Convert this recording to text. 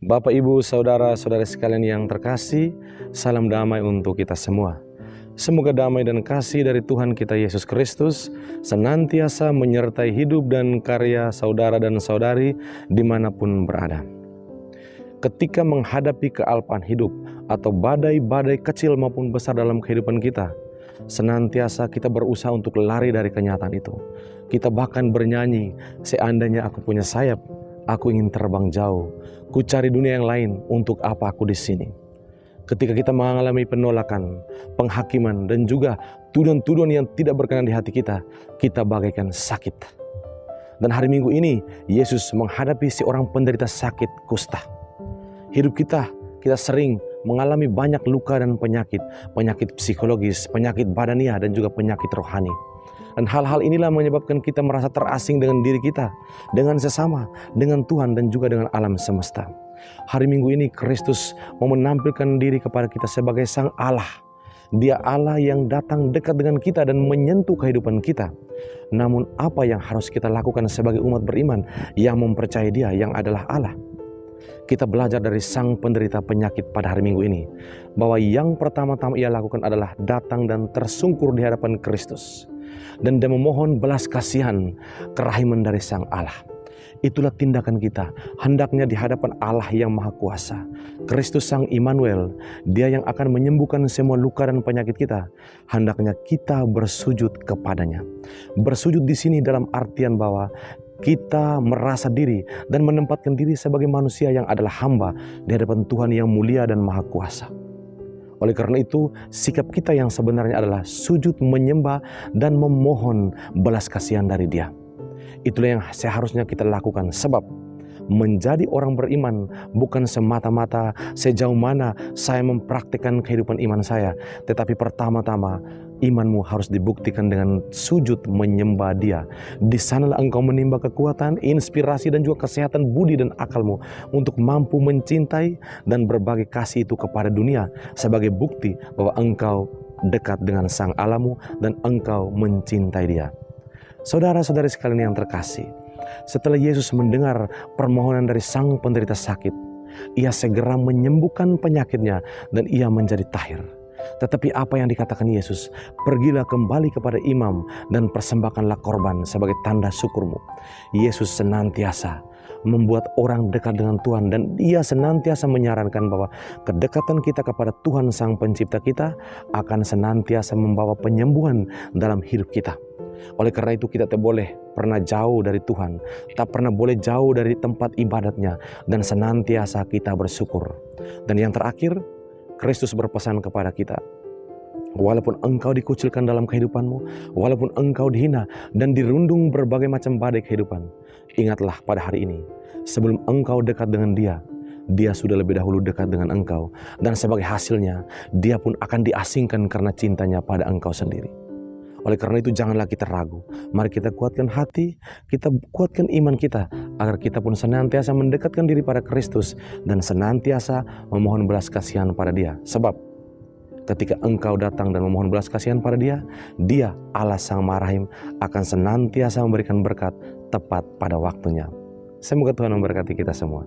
Bapak, Ibu, Saudara-saudari sekalian yang terkasih, salam damai untuk kita semua. Semoga damai dan kasih dari Tuhan kita Yesus Kristus senantiasa menyertai hidup dan karya saudara dan saudari dimanapun berada. Ketika menghadapi kealpaan hidup atau badai-badai kecil maupun besar dalam kehidupan kita, senantiasa kita berusaha untuk lari dari kenyataan itu. Kita bahkan bernyanyi, seandainya aku punya sayap, aku ingin terbang jauh. Ku cari dunia yang lain, untuk apa aku di sini? Ketika kita mengalami penolakan, penghakiman, dan juga tuduhan-tuduhan yang tidak berkenan di hati kita, kita bagaikan sakit. Dan hari Minggu ini, Yesus menghadapi seorang penderita sakit kusta. Hidup kita sering mengalami banyak luka dan penyakit psikologis, penyakit badania, dan juga penyakit rohani. Dan hal-hal inilah menyebabkan kita merasa terasing dengan diri kita, dengan sesama, dengan Tuhan, dan juga dengan alam semesta. Hari Minggu ini Kristus mau menampilkan diri kepada kita sebagai Sang Allah. Dia Allah yang datang dekat dengan kita dan menyentuh kehidupan kita. Namun apa yang harus kita lakukan sebagai umat beriman yang mempercayai Dia yang adalah Allah? Kita belajar dari sang penderita penyakit pada hari Minggu ini, bahwa yang pertama-tama ia lakukan adalah datang dan tersungkur di hadapan Kristus. Dan dia memohon belas kasihan, kerahiman dari Sang Allah. Itulah tindakan kita, hendaknya di hadapan Allah yang Maha Kuasa. Kristus Sang Immanuel, Dia yang akan menyembuhkan semua luka dan penyakit kita. Hendaknya kita bersujud kepadanya. Bersujud di sini dalam artian bahwa kita merasa diri dan menempatkan diri sebagai manusia yang adalah hamba di hadapan Tuhan yang mulia dan Maha Kuasa. Oleh karena itu, sikap kita yang sebenarnya adalah sujud menyembah dan memohon belas kasihan dari Dia. Itulah yang seharusnya kita lakukan, sebab menjadi orang beriman bukan semata-mata sejauh mana saya mempraktikkan kehidupan iman saya, tetapi pertama-tama imanmu harus dibuktikan dengan sujud menyembah Dia. Di sanalah engkau menimba kekuatan, inspirasi, dan juga kesehatan budi dan akalmu untuk mampu mencintai dan berbagi kasih itu kepada dunia sebagai bukti bahwa engkau dekat dengan Sang Allahmu dan engkau mencintai Dia. Saudara-saudari sekalian yang terkasih, setelah Yesus mendengar permohonan dari sang penderita sakit, ia segera menyembuhkan penyakitnya dan ia menjadi tahir. Tetapi apa yang dikatakan Yesus? Pergilah kembali kepada imam dan persembahkanlah korban sebagai tanda syukurmu. Yesus senantiasa membuat orang dekat dengan Tuhan, dan Dia senantiasa menyarankan bahwa kedekatan kita kepada Tuhan Sang Pencipta kita akan senantiasa membawa penyembuhan dalam hidup kita. Oleh karena itu kita tak boleh pernah jauh dari Tuhan, tak pernah boleh jauh dari tempat ibadatnya, dan senantiasa kita bersyukur. Dan yang terakhir, Kristus berpesan kepada kita, walaupun engkau dikucilkan dalam kehidupanmu, walaupun engkau dihina dan dirundung berbagai macam badai kehidupan, ingatlah pada hari ini, sebelum engkau dekat dengan Dia, Dia sudah lebih dahulu dekat dengan engkau. Dan sebagai hasilnya, Dia pun akan diasingkan karena cintanya pada engkau sendiri. Oleh karena itu janganlah kita ragu. Mari kita kuatkan hati, kita kuatkan iman kita, agar kita pun senantiasa mendekatkan diri pada Kristus dan senantiasa memohon belas kasihan pada Dia. Sebab ketika engkau datang dan memohon belas kasihan pada Dia, Dia Allah Sang Maha Rahim akan senantiasa memberikan berkat tepat pada waktunya. Semoga Tuhan memberkati kita semua.